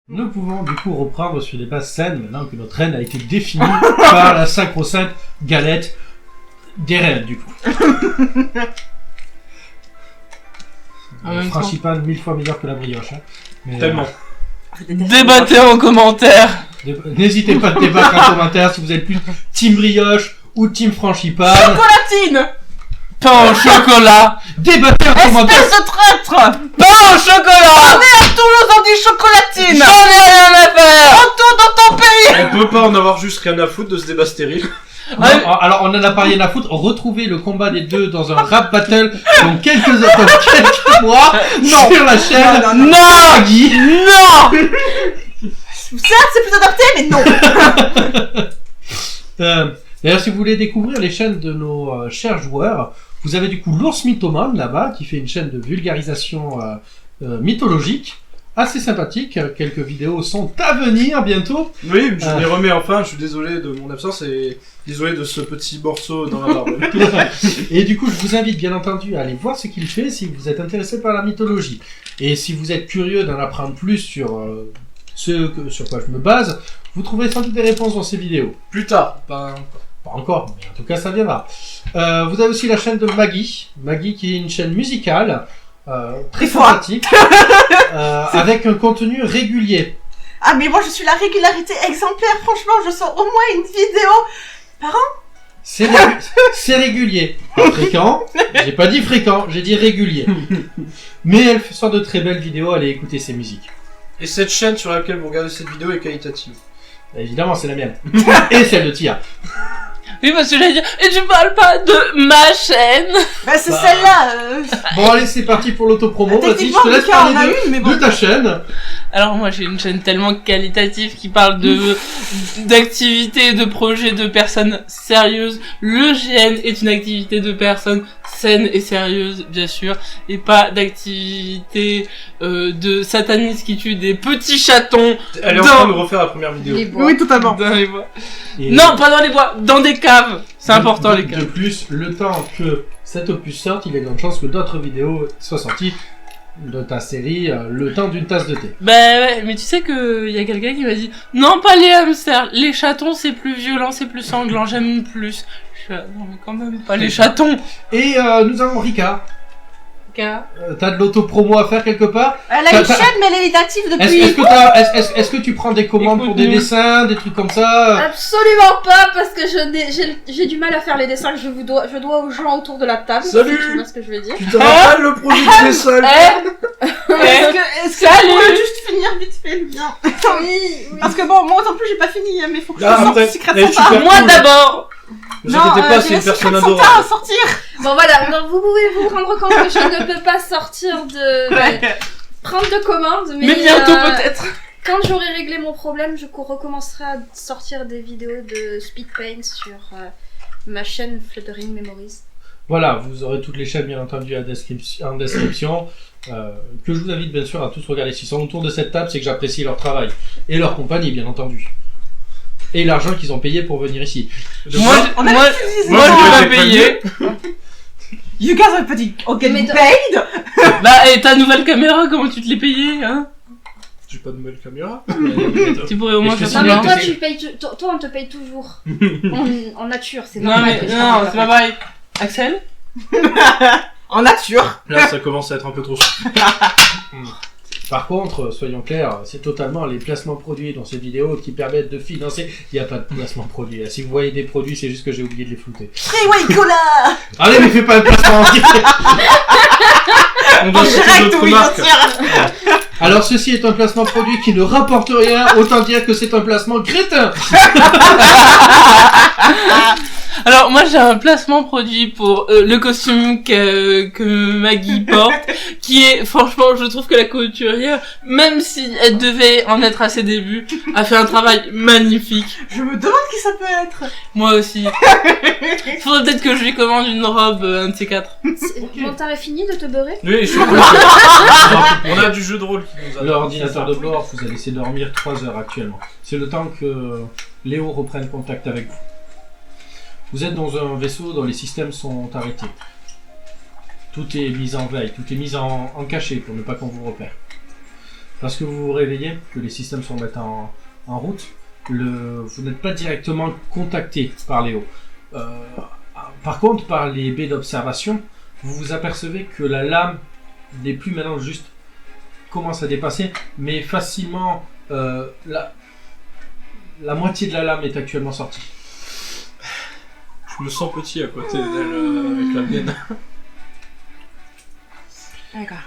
Nous pouvons du coup reprendre sur les bases saines maintenant que notre reine a été définie par la sacro-sainte galette des reines du coup. Principal 1000 fois meilleur que la brioche. Hein. Mais, tellement. Débattez en commentaire. N'hésitez pas à débattre en commentaire si vous êtes plus team brioche ou team frangipane. Chocolatine. Pain au chocolat. Débattez en commentaire. Espèce de traître. Pain au chocolat. On est à Toulouse, on dit chocolatine. J'en ai rien à faire. Retourne dans ton pays. On peut pas en avoir juste rien à foutre de ce débat stérile. Non, alors on en a pas rien à foutre. Retrouvez le combat des deux dans un rap battle dans quelques mois sur la chaîne. Non. Guy. Non. Certes, c'est plus adapté, mais non. D'ailleurs, si vous voulez découvrir les chaînes de nos chers joueurs, vous avez du coup l'ours mythomane là-bas qui fait une chaîne de vulgarisation mythologique. Assez sympathique, quelques vidéos sont à venir bientôt. Oui, je les remets enfin, je suis désolé de mon absence et désolé de ce petit morceau dans la barbe. Et du coup, je vous invite bien entendu à aller voir ce qu'il fait si vous êtes intéressé par la mythologie. Et si vous êtes curieux d'en apprendre plus sur sur quoi je me base, vous trouverez sans doute des réponses dans ces vidéos. Plus tard, pas encore, mais en tout cas ça viendra. Vous avez aussi la chaîne de Maggie qui est une chaîne musicale. Très sympathique, avec un contenu régulier. Ah mais moi je suis la régularité exemplaire, franchement je sors au moins une vidéo par an. C'est régulier, pas fréquent, j'ai pas dit fréquent, j'ai dit régulier. Mais elle sort de très belles vidéos, allez écouter ses musiques. Et cette chaîne sur laquelle vous regardez cette vidéo est qualitative. Évidemment c'est la mienne, et celle de Tia. Oui, parce que j'allais dire, et tu parles pas de ma chaîne. Bah c'est celle-là. Bon allez, c'est parti pour l'autopromo. Vas-y, je te laisse Lucas en a parler une, mais bon. de ta chaîne. Alors moi j'ai une chaîne tellement qualitative qui parle d'activités et de projets de personnes sérieuses. Le GN est une activité de personnes saines et sérieuses, bien sûr, et pas d'activité de satanistes qui tuent des petits chatons. Elle est en train de refaire la première vidéo. Oui, totalement. Dans les bois. Et non, pas dans les bois, dans des caves. C'est important les caves. De plus, le temps que cet opus sorte, il y a de grandes chances que d'autres vidéos soient sorties de ta série, le temps d'une tasse de thé. Bah ouais, mais tu sais que y a quelqu'un qui m'a dit non, pas les hamsters, les chatons c'est plus violent, c'est plus sanglant, j'aime plus. Je suis là, non mais quand même pas les chatons. Et nous avons Rika. Rika. T'as de l'auto-promo à faire quelque part? Elle a une chaîne mais elle est inactive depuis. Est-ce que tu prends des commandes pour des dessins, des trucs comme ça? Absolument pas, parce que j'ai du mal à faire les dessins que je dois aux gens autour de la table. Salut. Tu vois ce que je veux dire? Tu te rappelles le projet de dessin? Est-ce que on peut juste finir vite fait le bien? Oui. Parce que bon, moi non plus j'ai pas fini, mais faut que je Ah, sorte après, Secret elle est Santa. super Moi cool. d'abord. Ne vous inquiétez pas, c'est une personne Santa à adorable. sortir. Bon voilà, donc vous pouvez vous rendre compte que je ne peux pas sortir prendre de commandes, Mais bientôt peut-être. Quand j'aurai réglé mon problème, je recommencerai à sortir des vidéos de speed paint sur ma chaîne Fluttering Memories. Voilà, vous aurez toutes les chaînes bien entendu en description. Que je vous invite bien sûr à tous regarder. S'ils sont autour de cette table, c'est que j'apprécie leur travail et leur compagnie, bien entendu. Et l'argent qu'ils ont payé pour venir ici. Moi je vais pas payer. You guys are pretty getting paid. Bah et ta nouvelle caméra, comment tu te l'es payée, hein? J'ai pas de nouvelle caméra. Tu pourrais au moins faire Non ça. mais Non, toi c'est- tu payes, toi on te paye toujours en nature, c'est Non normal. mais non, c'est pas pareil. Axel? En nature. Là, ça commence à être un peu trop. Par contre, soyons clairs, c'est totalement les placements produits dans ces vidéos qui permettent de financer. Il n'y a pas de placement produit. Si vous voyez des produits, c'est juste que j'ai oublié de les flouter. Freeway Cola. Allez, mais fais pas le placement. On doit citer Direct, d'autres oui, bien marques. sûr. Alors ceci est un placement produit qui ne rapporte rien, autant dire que c'est un placement crétin. Alors moi j'ai un placement produit pour le costume que Maggie porte, qui est franchement, je trouve que la couturière, même si elle devait en être à ses débuts, a fait un travail magnifique. Je me demande qui ça peut être. Moi aussi. Faudrait peut-être que je lui commande une robe, un de ces quatre. Mon taré fini de te beurrer? Oui, je suis On a du jeu de rôle qui nous a... L'ordinateur de bord vous a laissé dormir 3 heures actuellement. C'est le temps que Léo reprenne contact avec vous. Vous êtes dans un vaisseau dont les systèmes sont arrêtés. Tout est mis en veille, tout est mis en cachet pour ne pas qu'on vous repère. Parce que vous vous réveillez, que les systèmes sont maintenant en route, vous n'êtes pas directement contacté par Léo. Par contre, par les baies d'observation, vous vous apercevez que la lame n'est plus maintenant juste commence à dépasser, mais facilement la moitié de la lame est actuellement sortie. Je me sens petit à côté d'elle avec la mienne. D'accord.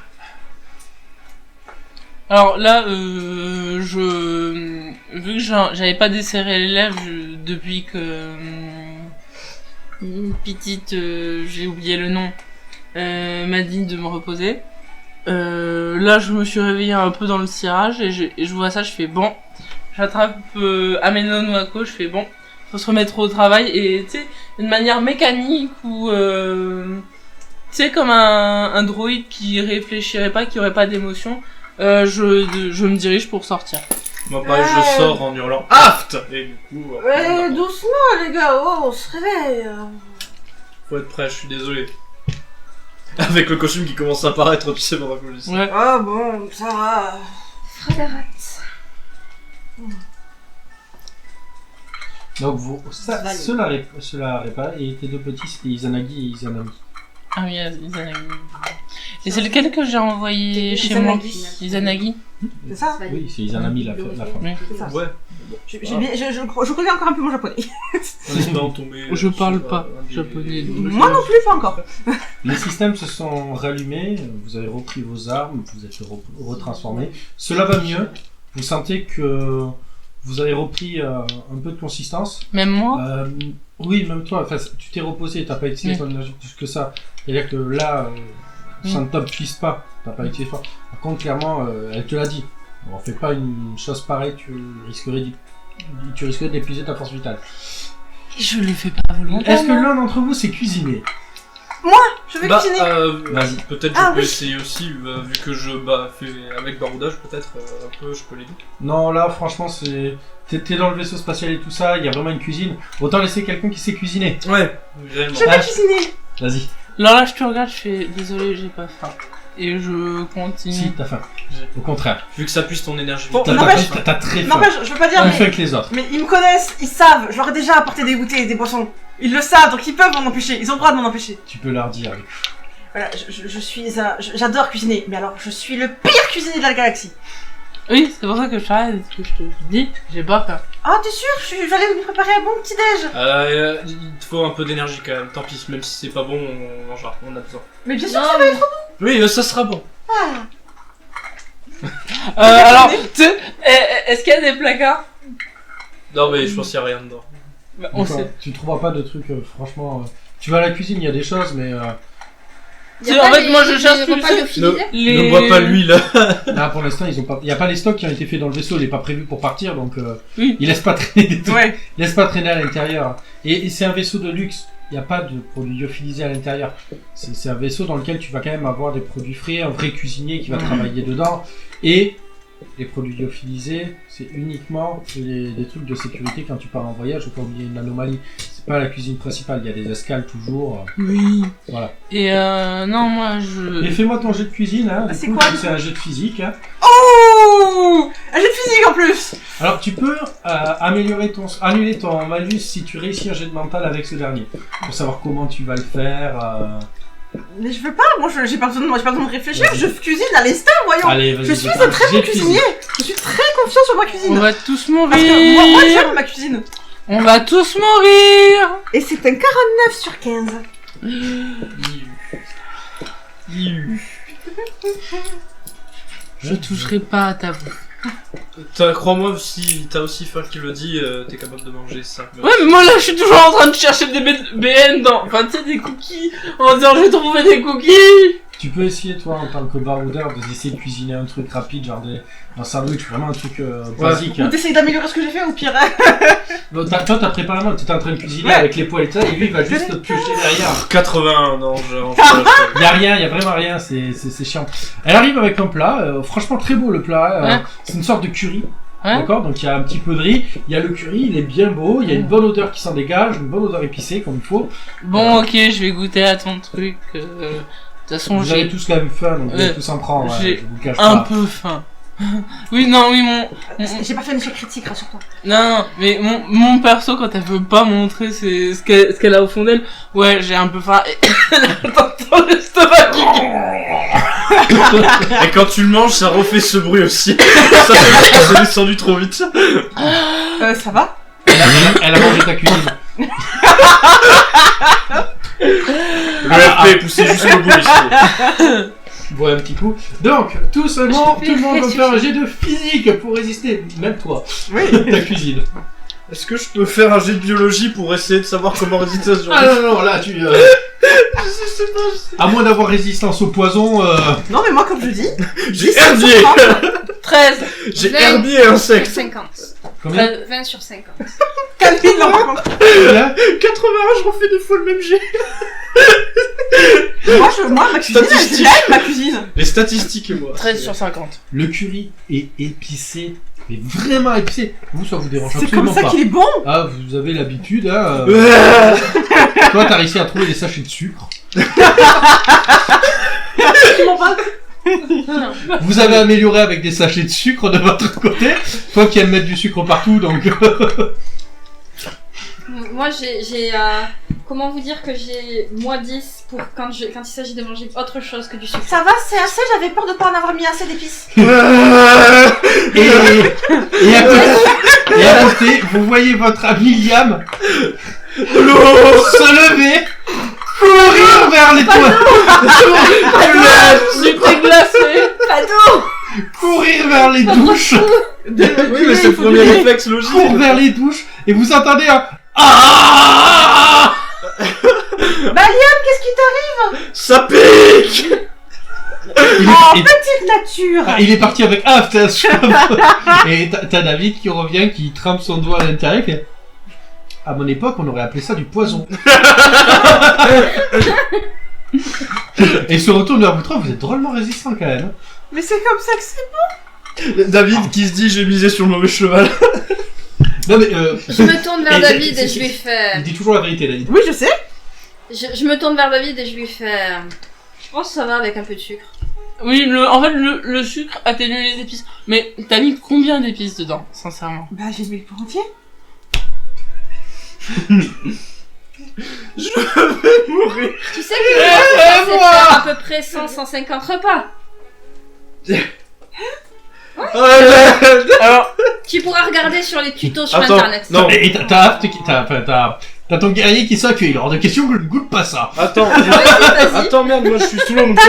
Alors là, vu que j'avais pas desserré les lèvres depuis que une petite, j'ai oublié le nom, m'a dit de me reposer. Là, je me suis réveillée un peu dans le cirage et je vois ça, je fais bon, j'attrape Ameno Nuako, je fais bon, faut se remettre au travail et tu sais, d'une manière mécanique ou tu sais, comme un droïde qui réfléchirait pas, qui aurait pas d'émotion. Je me dirige pour sortir. Moi, pareil, je sors en hurlant AFT! Et du coup. Doucement, les gars, on se réveille. Faut être prêt, je suis désolé. Avec le costume qui commence à apparaître, tu sais, pendant que je dis ça. Ouais. Ah bon, ça va. Fradarat. Donc cela répare, et tes deux petits c'était Izanagi et Izanami. Ah oui, Izanagi. Et c'est lequel que j'ai envoyé chez moi? Izanagi. C'est ça? Oui, c'est Izanami la femme. Oui. C'est ça. Ouais. Je connais encore un peu mon japonais. Je parle pas japonais. Moi non plus, pas encore. Les systèmes se sont rallumés, vous avez repris vos armes, vous êtes retransformés. Cela va mieux, vous sentez que vous avez repris un peu de consistance. Même moi? Oui, même toi, enfin, tu t'es reposé, t'as pas utilisé ton énergie plus que ça. C'est-à-dire que là, ça ne t'oblige pas, t'as pas utilisé fort. Par contre, clairement, elle te l'a dit. On fait pas une chose pareille, tu risquerais d'épuiser ta force vitale. Je le fais pas volontairement. Est-ce que l'un d'entre vous sait cuisiner? Je vais cuisiner. Vas-y. Peut-être je peux essayer aussi, vu que je fais avec baroudage, peut-être un peu, je peux l'aider. Non, là, franchement, t'es dans le vaisseau spatial et tout ça, il y a vraiment une cuisine. Autant laisser quelqu'un qui sait cuisiner. Ouais, réellement. Je vais cuisiner. Vas-y. Alors là, je te regarde, je fais désolé, j'ai pas faim. Et je continue. Si, t'as faim. Au contraire. Vu que ça puise ton énergie. Bon, T'as très faim. N'empêche, je veux pas dire, Plus faim que les autres. mais ils me connaissent, ils savent, je leur ai déjà apporté des goûters et des boissons. Ils le savent, donc ils peuvent m'en empêcher, ils ont le droit de m'en empêcher. Tu peux leur dire. Voilà, j'adore cuisiner, mais alors je suis le pire cuisinier de la galaxie. Oui, c'est pour ça que je t'arrête, que je te dis, j'ai pas faim. Ah, t'es sûr? Je vais aller me préparer un bon petit déj. Il te faut un peu d'énergie quand même, tant pis, même si c'est pas bon, on mangera, on a besoin. Mais bien sûr, Non, ça va être bon. Oui, ça sera bon. Alors, est-ce qu'il y a des placards? Non, mais je pense qu'il y a rien dedans. Bah, on sait. Tu trouveras pas de trucs, franchement. Tu vas à la cuisine, il y a des choses, mais. Tu sais, en fait, moi je cherche plus. Ne bois pas l'huile. Là, pour l'instant, ils ont pas. Il y a pas les stocks qui ont été faits dans le vaisseau, il est pas prévu pour partir, donc. Oui. Ils laissent pas traîner des trucs. Ouais. Ils laissent pas traîner à l'intérieur. Et c'est un vaisseau de luxe. Il n'y a pas de produits lyophilisés à l'intérieur. C'est un vaisseau dans lequel tu vas quand même avoir des produits frais, un vrai cuisinier qui va travailler dedans. Et les produits lyophilisés, c'est uniquement des trucs de sécurité quand tu pars en voyage ou quand il y a une anomalie. C'est pas la cuisine principale, il y a des escales toujours. Oui. Voilà. Et non, moi je. Et fais-moi ton jet de cuisine, hein. C'est Du coup, quoi, c'est un jet de physique, hein. Oh, un jet de physique en plus. Alors tu peux annuler ton malus si tu réussis un jet de mental avec ce dernier. Pour savoir comment tu vas le faire. Mais je veux pas, moi j'ai pas besoin de réfléchir, je cuisine à l'instant, voyons. Allez, vas-y. Je suis un très bon cuisinier. Je suis très confiant sur ma cuisine. On va tous Parce mourir. que moi j'aime ma cuisine. On va tous mourir. Et c'est un 49 sur 15. Je toucherai pas à ta bouffe. Crois-moi, si t'as aussi faim qu'il le dit, t'es capable de manger ça. Ouais, mais moi là, je suis toujours en train de chercher des BN dans. Enfin, tu sais, des cookies. En disant, je vais trouver des cookies. Tu peux essayer, toi, en tant que baroudeur, d'essayer de cuisiner un truc rapide, genre un sandwich, vraiment un truc basique. Ou t'essayes d'améliorer ce que j'ai fait, ou pire. Bon, toi, t'as préparé un t'étais en train de cuisiner avec les poêles et tout ça, et lui, il va juste te piocher derrière. 81, non, genre. Il y a rien, il y a vraiment rien, c'est chiant. Elle arrive avec un plat, franchement très beau le plat, Ouais. c'est une sorte de curry. Ouais. D'accord, donc il y a un petit peu de riz, il y a le curry, il est bien beau, il y a une bonne odeur qui s'en dégage, une bonne odeur épicée comme il faut. Bon, ok, je vais goûter à ton truc. De toute façon, Vous avez j'ai tous la même faim, donc vous allez tous en prendre, j'ai je vous cache un pas. peu faim. Oui, non, oui, J'ai pas fait une échec critique, rassure-toi. Non, mais mon perso, quand elle veut pas montrer ce qu'elle a au fond d'elle, ouais, j'ai un peu faim. Et t'entends l'estomac qui... Et quand tu le manges, ça refait ce bruit aussi. Ça fait que c'est descendu trop vite. Ça va? Elle a mangé ta cuisine. Le RP est poussé jusqu'au bout ici. Bon, un petit coup. Donc, tout seulement, tout le monde va faire un jet de physique pour résister, même toi, ta cuisine. Est-ce que je peux faire un jet de biologie pour essayer de savoir comment résister à ce genre Ah de... non, non, là, tu... Je sais pas. À moins d'avoir résistance au poison, Non, mais moi, comme je dis, J'ai herbier. 13 J'ai 20 herbier et sur insecte. 50. combien 20 sur 50. calme-toi, non, par contre. Combien 81, je refais 2 fois le même jet. Moi, ma cuisine, Statistique. j'aime ma cuisine. Les statistiques et moi. 13 sur 50. Le curry est épicé, mais vraiment épicé. Vous, ça vous dérange C'est absolument comme ça pas. qu'il est bon. Ah, vous avez l'habitude, hein. Ouais. Toi, t'as réussi à trouver des sachets de sucre. Vous avez amélioré avec des sachets de sucre de votre côté. Toi qui aimes mettre du sucre partout, donc... Moi, j'ai comment vous dire que j'ai moins 10 pour quand il s'agit de manger autre chose que du sucre. Ça va, c'est assez, j'avais peur de pas en avoir mis assez d'épices. et à côté, vous voyez votre ami Liam se lever, courir vers les toits, Sucre glacé. Pas d'eau. courir vers les douches, Oui, mais c'est le premier réflexe logique. court vers les douches, et vous entendez un ah. Qu'est-ce qui t'arrive? Ça pique. Il Oh, est- petite nature. il est parti avec et t'as David qui revient, qui trempe son doigt à l'intérieur, qui fait, à mon époque, on aurait appelé ça du poison. Et se retourne vers vous trois, vous êtes drôlement résistant quand même. Mais c'est comme ça que c'est. David qui se dit j'ai misé sur le mauvais cheval. Non mais Je me tourne vers Et David c'est- et je lui fais. il dit toujours la vérité, David. Oui, je sais. Je me tourne vers David et je lui fais. Je pense que ça va avec un peu de sucre. Oui, en fait, le sucre atténue les épices. Mais t'as mis combien d'épices dedans, sincèrement? Bah, j'ai mis le pot entier. Je vais mourir. Tu sais que moi, c'est faire à peu près 100-150 repas. Alors, Tu pourras regarder sur les tutos sur Attends, internet. non. Et t'as ton guerrier qui s'accueille, il est hors de question que je ne goûte pas ça. Attends, Vas-y. attends merde, moi je suis sous l'eau donc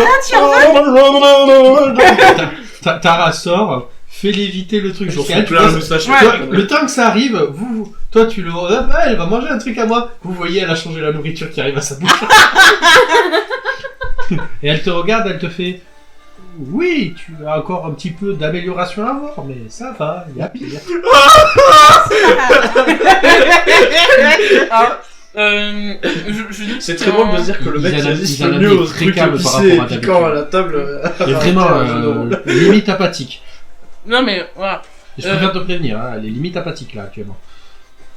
Tara sort, fait léviter le truc J'en jusqu'à fous elle. tu plein vois, le moustache. toi, le temps que ça arrive, toi tu le... Ah, elle va manger un truc à moi. Vous voyez, elle a changé la nourriture qui arrive à sa bouche. Et elle te regarde, elle te fait... Oui, tu as encore un petit peu d'amélioration à avoir, mais ça va, il y a pire. je dis C'est très drôle de se dire que le mec Ils qui résiste en le ont mieux des aux très trucs calmes par épicés et rapport à piquants à d'habitude. la table. Il est vraiment un jeu de rôle. limite apathique. Non, mais voilà. Et je préfère te prévenir, hein, elle est limite apathique là actuellement.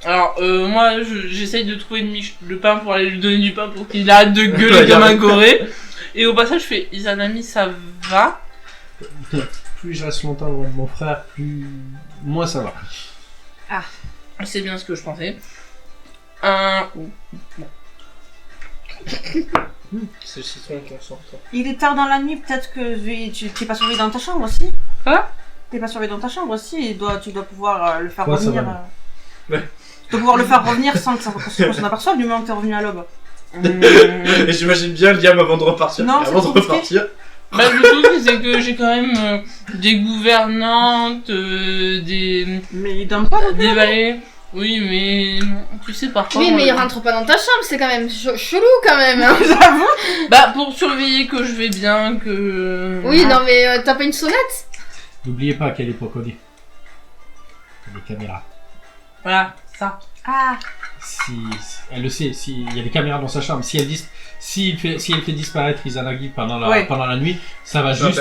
Alors, moi, j'essaye de trouver le pain pour aller lui donner du pain pour qu'il arrête de gueuler Ouais, comme y a- un goré. Et au passage, je fais Izanami, ça va. Plus je reste longtemps loin de mon frère, plus... moins ça va. C'est bien ce que je pensais. C'est le citron qu'on sort. Il est tard dans la nuit, peut-être que tu t'es pas surveillé dans ta chambre aussi. Hein? T'es pas surveillé dans ta chambre aussi, tu dois pouvoir le faire Ouais, ça revenir. va. Ouais. Tu dois pouvoir le faire revenir sans qu'on s'en aperçoive du moment que t'es revenu à l'aube. Et j'imagine bien Liam avant de repartir. Non, Et avant c'est de compliqué. repartir. Bah, le truc, c'est que j'ai quand même des gouvernantes, des Mais il donne pas non plus. valets. Oui, mais tu sais, parfois. Oui, mais il rentre pas dans ta chambre, c'est quand même chelou quand même. Hein. J'avoue. Bah, pour surveiller que je vais bien, que. Oui, non, mais t'as pas une sonnette? N'oubliez pas à quelle époque on est. Les caméras. Voilà, ça. Ah. Si elle le sait, s'il y a des caméras dans sa chambre, si elle fait disparaître Izanagi pendant la nuit, ça va juste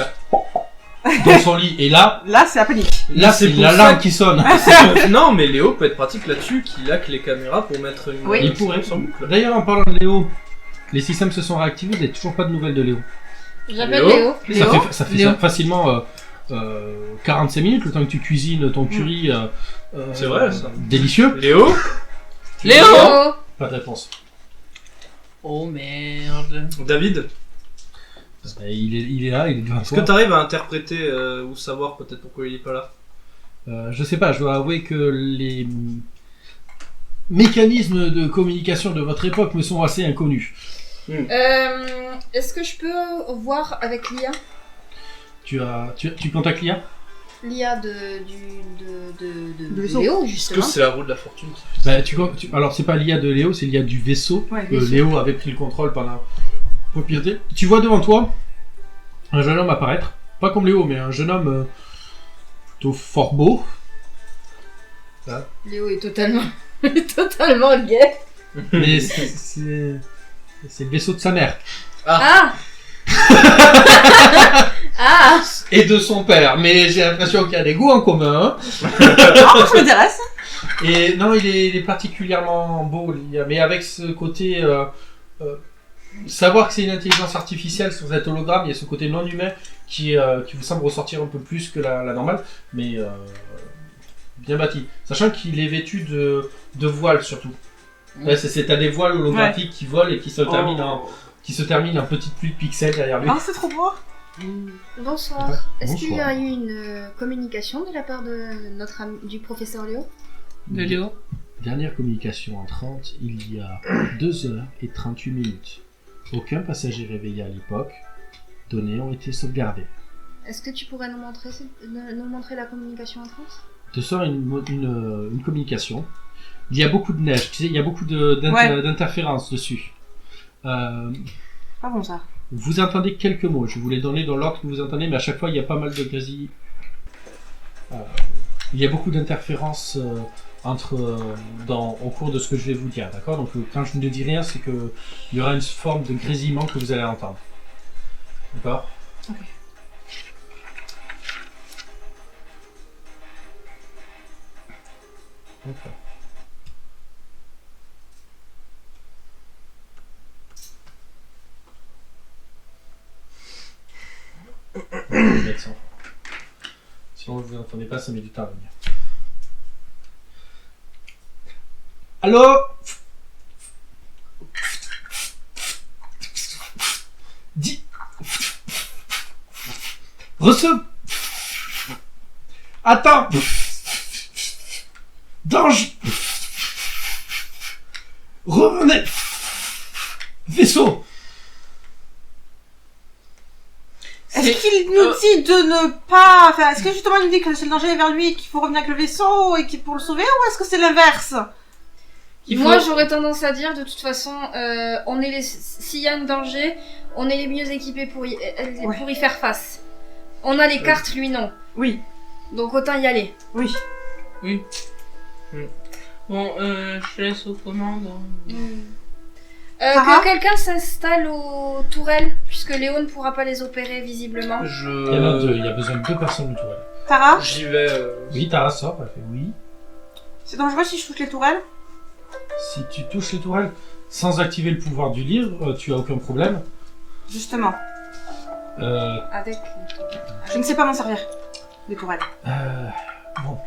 dans son lit. Et là c'est la panique. c'est pour l'alarme ça qui sonne. Non, mais Léo peut être pratique là-dessus, qu'il a que les caméras pour mettre une. Oui. Il pourrait. en boucle. D'ailleurs, en parlant de Léo, les systèmes se sont réactivés, il n'y a toujours pas de nouvelles de Léo. J'appelle Léo. Léo. Ça fait Léo. facilement 45 minutes le temps que tu cuisines ton curry. C'est vrai, ça. Délicieux. Léo Léo. Pas de réponse. Oh merde. David, Il est là, il est devant est-ce toi. que t'arrives à interpréter ou savoir peut-être pourquoi il est pas là? Je sais pas, je dois avouer que les mécanismes de communication de votre époque me sont assez inconnus. Est-ce que je peux voir avec l'IA? Tu contactes l'IA? L'IA de vaisseau. Léo, Est-ce que justement. c'est la roue de la fortune? Alors c'est pas l'IA de Léo, c'est l'IA du vaisseau. Ouais, que vaisseau. Léo avait pris le contrôle pendant pour piloter. Tu vois devant toi un jeune homme apparaître, pas comme Léo, mais un jeune homme plutôt fort beau. Léo est totalement, totalement gay. Mais c'est le vaisseau de sa mère Ah. Ah. et de son père. Mais j'ai l'impression qu'il y a des goûts en commun. Ah, ça m'intéresse. Et non, il est particulièrement beau, l'IA, mais avec ce côté savoir que c'est une intelligence artificielle sur cet hologramme, il y a ce côté non humain qui vous semble ressortir un peu plus que la normale, mais bien bâti. Sachant qu'il est vêtu de voiles surtout. Ouais, t'as des voiles holographiques qui volent et qui se terminent en petites pluies de pixels derrière lui. Ah, c'est trop beau. Bonsoir. Ouais. Est-ce qu'il y Bonsoir. a eu une communication de la part de notre ami, du professeur Léo? De Léo. Dernière communication entrante, il y a 2h38. Aucun passager réveillé à l'époque. Données ont été sauvegardées. Est-ce que tu pourrais nous montrer la communication entrante? Te sort une communication. Il y a beaucoup de neige, tu sais, il y a beaucoup d'interférences dessus. Pas bon ça. Vous entendez quelques mots, je vous les donner dans l'ordre que vous entendez, mais à chaque fois il y a pas mal de grésilles. Il y a beaucoup d'interférences au cours de ce que je vais vous dire, d'accord? Donc quand je ne dis rien, c'est que il y aura une forme de grésillement que vous allez entendre. D'accord? Ok. D'accord. Sinon vous n'entendez pas, ça met du temps à venir. Allô? Dis. Attends. Danger. Revenez. Vaisseau. Est-ce qu'il nous dit de ne pas... Enfin, est-ce que justement il nous dit que c'est le danger vers lui et qu'il faut revenir avec le vaisseau et qu'il pour le sauver, ou est-ce que c'est l'inverse? Moi, j'aurais tendance à dire, de toute façon, s'il y a un danger, on est les mieux équipés pour y faire face. On a les cartes, lui non. Oui. Donc autant y aller. Oui. Oui. Bon, je te laisse aux commandes. Sarah Que quelqu'un s'installe aux tourelles, puisque Léo ne pourra pas les opérer visiblement. Il y en a deux, il y a besoin de 2 personnes autour. Tara, J'y vais. Oui, Tara sort, elle fait oui. c'est dangereux si je touche les tourelles? Si tu touches les tourelles sans activer le pouvoir du livre, tu as aucun problème. Justement. Avec. Je ne sais pas m'en servir. Des tourelles. Bon.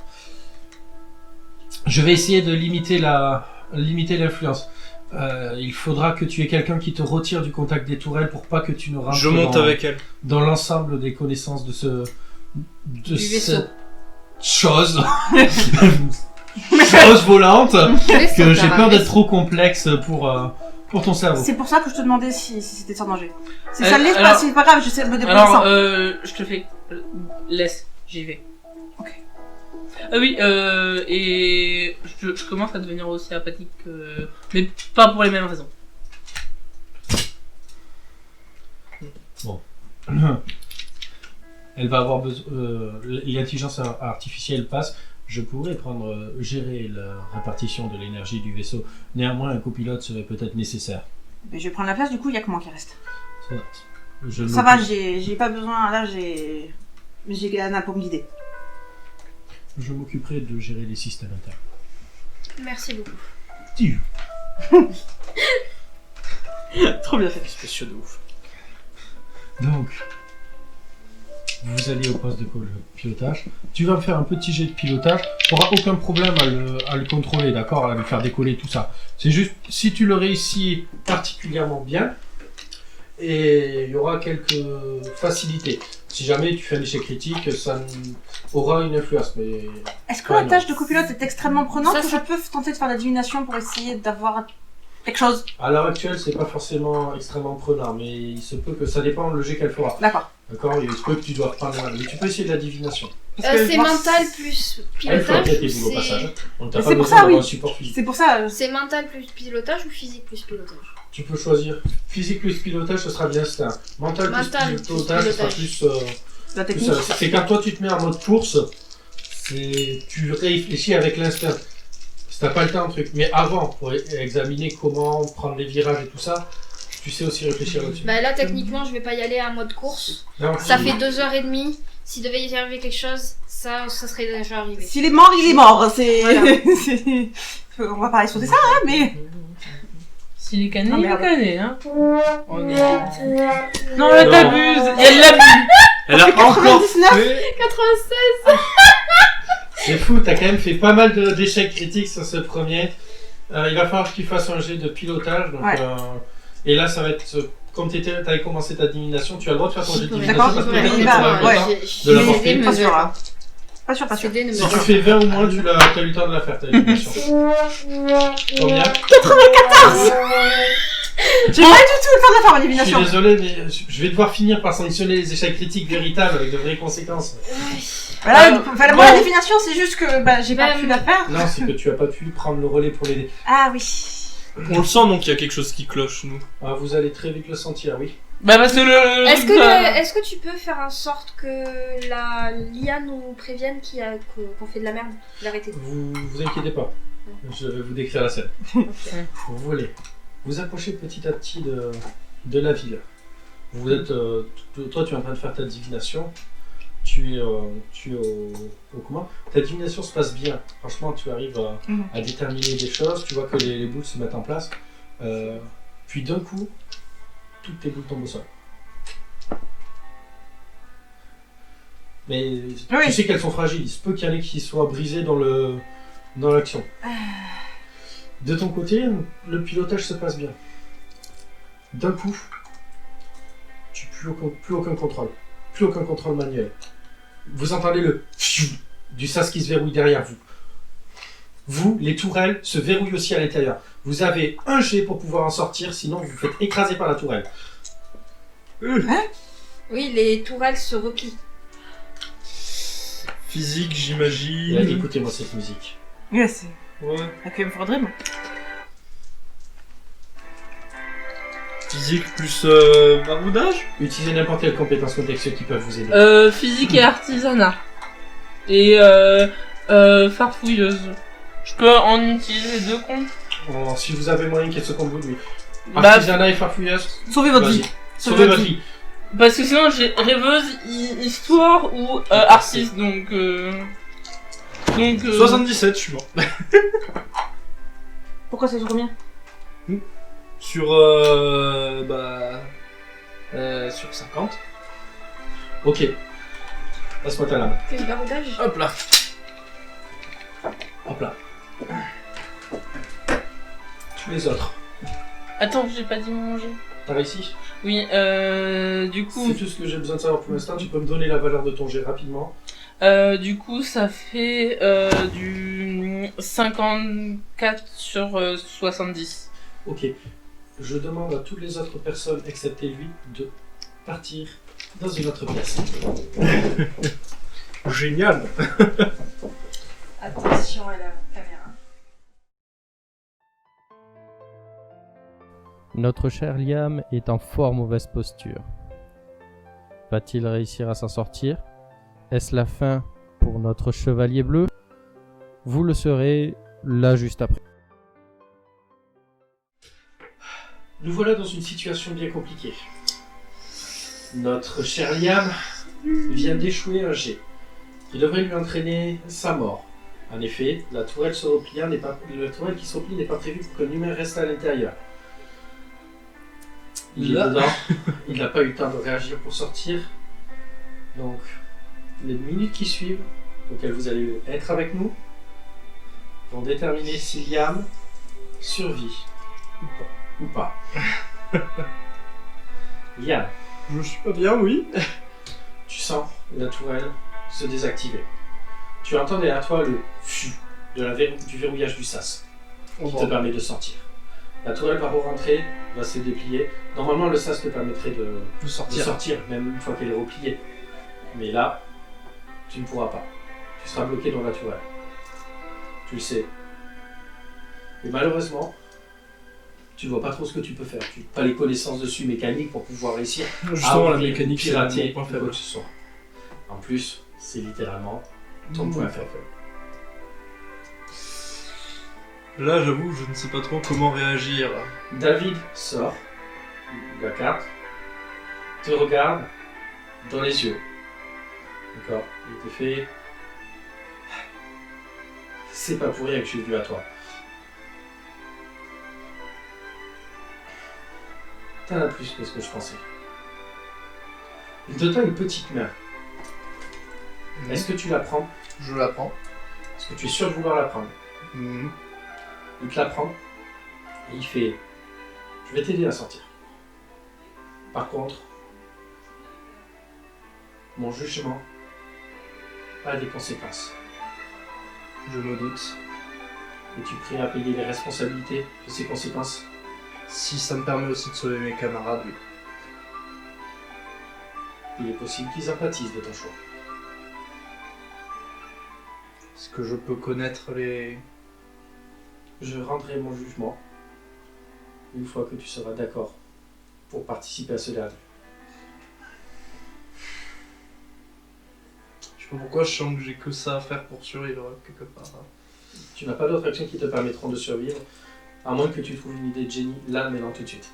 Je vais essayer de limiter l'influence. Il faudra que tu aies quelqu'un qui te retire du contact des tourelles pour pas que tu ne rentres Je monte avec elle. dans l'ensemble des connaissances de Du vaisseau. cette chose. chose volante. Que j'ai peur d'être trop complexe pour pour ton cerveau. C'est pour ça que je te demandais si c'était sans danger. Si Euh, ça l'est, alors- c'est pas grave, je sais me débrouiller Alors, sans. je te fais... laisse, j'y vais. Ok. Ah oui, et je commence à devenir aussi apathique, mais pas pour les mêmes raisons. Elle va avoir besoin. L'intelligence artificielle passe. Je pourrais gérer la répartition de l'énergie du vaisseau. Néanmoins, un copilote serait peut-être nécessaire. Mais je vais prendre la place, du coup, il y a que moi qui reste. Ça va, j'ai pas besoin. Là, j'ai Anna pour me guider. Je m'occuperai de gérer les systèmes internes. Merci beaucoup. Tiu. Trop bien fait. Spéciaux de ouf. Donc, vous allez au poste de pilotage. Tu vas me faire un petit jet de pilotage. Tu n'auras aucun problème à le contrôler, d'accord, à le faire décoller, tout ça. C'est juste, si tu le réussis particulièrement bien, et il y aura quelques facilités. Si jamais tu fais un échec critique, ça aura une influence. Mais Est-ce que la non. tâche de copilote est extrêmement prenante Ça, ou je peux tenter de faire la divination pour essayer d'avoir quelque chose? à l'heure actuelle, c'est pas forcément extrêmement prenant, mais il se peut que ça dépend le jet qu'elle fera. D'accord. D'accord, il se peut que tu dois prendre la main. Mais tu peux essayer de la divination. Parce que C'est moi, mental plus Elle fera pilotage. peut-être tes boules au passage. On t'a Mais pas c'est pour besoin ça, d'avoir oui. un support physique. C'est pour ça. C'est mental plus pilotage ou physique plus pilotage? Tu peux choisir. Physique plus pilotage, ce sera bien ça. Mental Mental plus plus pilotage, ce sera pilotage. plus. La plus technique. c'est quand toi tu te mets en mode course, tu réfléchis avec l'instinct. Si t'as pas le temps, truc. Mais avant, pour examiner comment prendre les virages et tout ça, tu sais aussi réfléchir là-dessus. Bah là, techniquement, je vais pas y aller en mode course. Non, Ça si- fait 2h30. S'il devait y arriver quelque chose, ça serait déjà arrivé. S'il est mort, il est mort. C'est. Voilà. c'est- On va pas exploser ça, hein, mais. S'il est cané, Ah, il est merde. cané, hein. On est... Non, Non. là, t'abuses. Il y a de l'abus. Elle a encore 99. fait... 96. C'est fou, t'as quand même fait pas mal d'échecs critiques sur ce premier. Il va falloir que tu fasses un jet de pilotage. Donc, Ouais. et là, ça va être. Comme t'avais commencé ta divination, tu as le droit de faire ton jet de divination. D'accord, parce que mais peut-être il que va, tu vas avoir ouais. le temps de la porter. Pas sûr, là. Pas sûr, pas sûr. CD ne me Si tu regarde fais 20 ou moins, tu as eu le temps de la faire, ta divination. Combien? J'ai pas du tout le temps de la faire, ma Je suis divination. désolé, mais je vais devoir finir par sanctionner les échecs critiques véritables avec de vraies conséquences. Voilà, bon. moi, la divination, c'est juste que bah, j'ai pas Bah, pu la faire. Non, c'est que tu as pas pu prendre le relais pour l'aider. Ah oui. On le sent donc il y a quelque chose qui cloche, nous. Ah, vous allez très vite le sentir, oui. Bah, parce que le... Est-ce truc va- est-ce que tu peux faire en sorte que l'IA nous prévienne qu'on fait de la merde, d'arrêter? Vous inquiétez pas. Je vais vous décrire la scène. Vous voulez. Vous approchez petit à petit de la ville. Vous êtes, toi, tu es en train de faire ta divination. Tu es au comment? Ta divination se passe bien. Franchement, tu arrives à déterminer des choses. Tu vois que les boules se mettent en place. Puis d'un coup, toutes tes boules tombent au sol. Mais Oui. tu sais qu'elles sont fragiles. Il se peut qu'il y en ait qui soient brisées dans l'action. De ton côté, le pilotage se passe bien. D'un coup, tu plus aucun contrôle. Plus aucun contrôle manuel. Vous entendez le du sas qui se verrouille derrière vous. Vous, les tourelles se verrouillent aussi à l'intérieur. Vous avez un jet pour pouvoir en sortir, sinon vous vous faites écraser par la tourelle. Oui, les tourelles se replient. Physique, Et là, j'imagine. écoutez-moi cette musique. Yes. Ouais. Requiem for a Dream. Physique plus baroudage. Utilisez n'importe quelle compétence contextuelle qui peuvent vous aider. Physique et artisanat. Et farfouilleuse. Je peux en utiliser deux comptes. Si vous avez moyen qu'elle se comble, oui. Bah, Artisanat et farfouilleuse, Sauvez votre vas-y. vie. Sauvez votre vie. parce que sinon j'ai rêveuse, histoire ou artiste, donc 77, je suis mort. Pourquoi c'est sur combien? Sur sur 50. Ok. Passe-moi ta lame. Que le baroudage. Hop là. Hop là. Les autres. Attends, j'ai pas dit manger. T'as réussi? Oui, du coup, C'est tout ce que j'ai besoin de savoir pour l'instant. Tu peux me donner la valeur de ton jet rapidement. du coup, ça fait du 54 sur 70. Ok. je demande à toutes les autres personnes, excepté lui, de partir dans une autre pièce. Génial. Attention à la caméra. Notre cher Liam est en fort mauvaise posture. Va-t-il réussir à s'en sortir? Est-ce la fin pour notre chevalier bleu? Vous le saurez là juste après. Nous voilà dans une situation bien compliquée. Notre cher Liam vient d'échouer un jet qui devrait lui entraîner sa mort. En effet, la tourelle qui se replie n'est pas prévue pour qu'un humain reste à l'intérieur. Il est dedans, il n'a pas eu le temps de réagir pour sortir. Donc, les minutes qui suivent, auxquelles vous allez être avec nous, vont déterminer si Liam survit ou pas. Liam, Je suis pas bien, oui. tu sens la tourelle se désactiver. Tu entends derrière toi le fût du verrouillage du sas qui te permet de sortir. La tourelle va re-rentrer, va se déplier. Normalement, le sas te permettrait de sortir, même une fois qu'elle est repliée. Mais là, tu ne pourras pas. Tu seras bloqué dans la tourelle. Tu le sais. Et malheureusement, tu ne vois pas trop ce que tu peux faire. Tu n'as pas les connaissances dessus mécaniques pour pouvoir réussir Justement, à la mécanique, c'est mon pirater point ou quoi faible. que ce soit. En plus, c'est littéralement ton point faible. Là, j'avoue, je ne sais pas trop comment réagir. David sort de la carte, te regarde dans les yeux. D'accord, il te fait... C'est pas pour rien que je suis venu à toi. T'en as plus que ce que je pensais. Il te tend une petite main. Est-ce que tu la prends? Je la prends. Est-ce que tu es sûr de vouloir la prendre? Il te la prend et il fait: je vais t'aider à sortir. Par contre, mon jugement a des conséquences. Je me doute. Es-tu prêt à payer les responsabilités de ces conséquences? Si ça me permet aussi de sauver mes camarades, oui. Il est possible qu'ils empathisent de ton choix. Est-ce que je peux connaître les... Je rendrai mon jugement une fois que tu seras d'accord pour participer à ce dernier. Je sais pas pourquoi, je sens que j'ai que ça à faire pour survivre, quelque part. Tu n'as pas d'autres actions qui te permettront de survivre, à moins que tu trouves une idée de génie là, maintenant, tout de suite.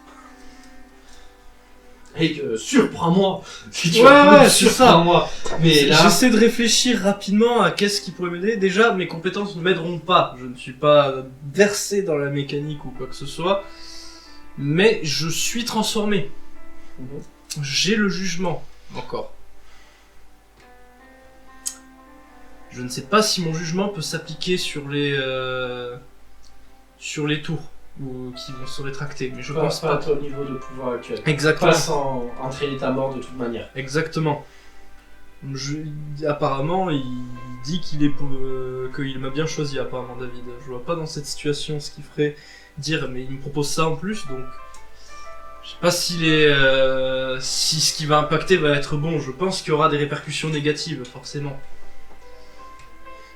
Et que surprends-moi si tu Ouais, c'est ça. Surprends-moi. Mais là, J'essaie de réfléchir rapidement à qu'est-ce qui pourrait m'aider. Déjà, mes compétences ne m'aideront pas. Je ne suis pas versé dans la mécanique ou quoi que ce soit. Mais je suis transformé. J'ai le jugement, encore. Je ne sais pas si mon jugement peut s'appliquer sur les tours ou qui vont se rétracter, mais je pense pas à pas. ton niveau de pouvoir actuel. Exactement. Pas sans entraîner ta mort de toute manière. Exactement. Apparemment, il dit qu'il m'a bien choisi, apparemment, David. Je vois pas dans cette situation ce qu'il ferait dire, mais il me propose ça en plus, donc je sais pas si ce qui va impacter va être bon. Je pense qu'il y aura des répercussions négatives, forcément.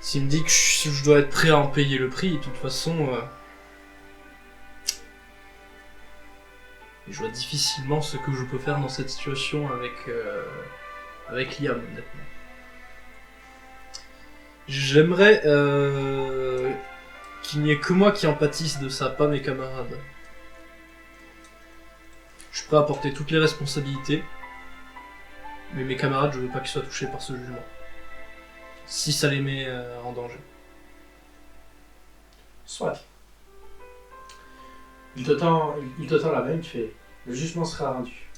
S'il me dit que je dois être prêt à en payer le prix, de toute façon, je vois difficilement ce que je peux faire dans cette situation avec Liam, honnêtement. J'aimerais qu'il n'y ait que moi qui empathise de ça, pas mes camarades. Je suis prêt à porter toutes les responsabilités, mais mes camarades, je veux pas qu'ils soient touchés par ce jugement. Si ça les met en danger. Soit. Il te tend la main, il te fait: le jugement sera rendu.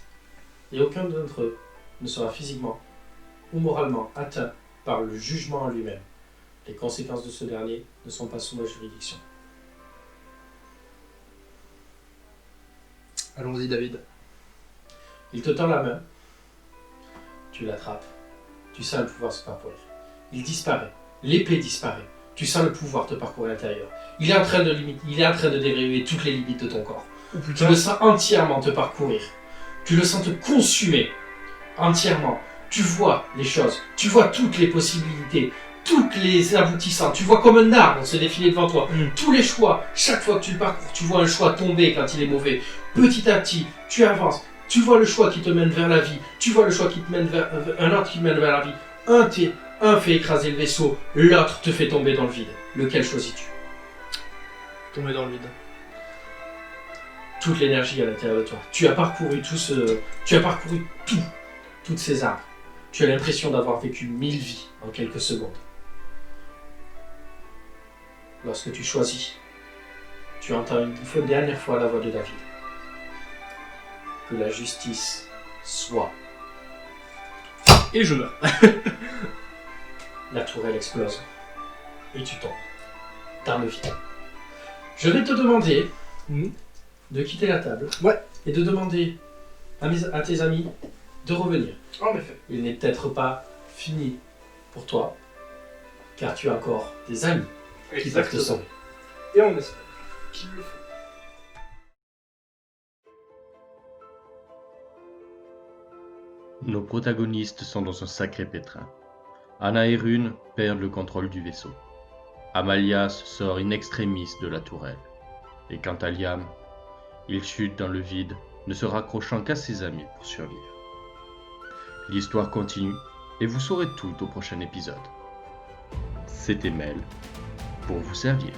Et aucun d'entre eux ne sera physiquement ou moralement atteint par le jugement en lui-même. Les conséquences de ce dernier ne sont pas sous ma juridiction. Allons-y, David. Il te tend la main, tu l'attrapes, tu sens le pouvoir se parcourir. Il disparaît, l'épée disparaît, tu sens le pouvoir te parcourir à l'intérieur. Il est en train de déverrouiller toutes les limites de ton corps. Ou Tu putain, le sens entièrement te parcourir. Tu le sens te consumer entièrement. Tu vois les choses. Tu vois toutes les possibilités. Toutes les aboutissants. Tu vois comme un arbre se défiler devant toi. Tous les choix. Chaque fois que tu le parcours, tu vois un choix tomber quand il est mauvais. Petit à petit, tu avances. Tu vois le choix qui te mène vers la vie. Tu vois le choix qui te mène vers un autre qui te mène vers la vie. Un fait écraser le vaisseau. L'autre te fait tomber dans le vide. Lequel choisis-tu? tomber dans le vide. Toute l'énergie à l'intérieur de toi. Tu as parcouru toutes ces arbres. Tu as l'impression d'avoir vécu 1000 vies en quelques secondes. Lorsque tu choisis, tu entends une dernière fois la voix de David. Que la justice soit. Et je meurs. La tourelle explose. Et tu tombes. Dans le vide. Je vais te demander de quitter la table. Ouais. Et de demander à tes amis de revenir. En effet. Il n'est peut-être pas fini pour toi, car tu as encore des amis qui peuvent te sauver. Et on espère qu'il le faut. Nos protagonistes sont dans un sacré pétrin. Anna et Rune perdent le contrôle du vaisseau. Amalias sort in extremis de la tourelle. Et quant à Liam, il chute dans le vide, ne se raccrochant qu'à ses amis pour survivre. L'histoire continue, et vous saurez tout au prochain épisode. C'était Mel, pour vous servir.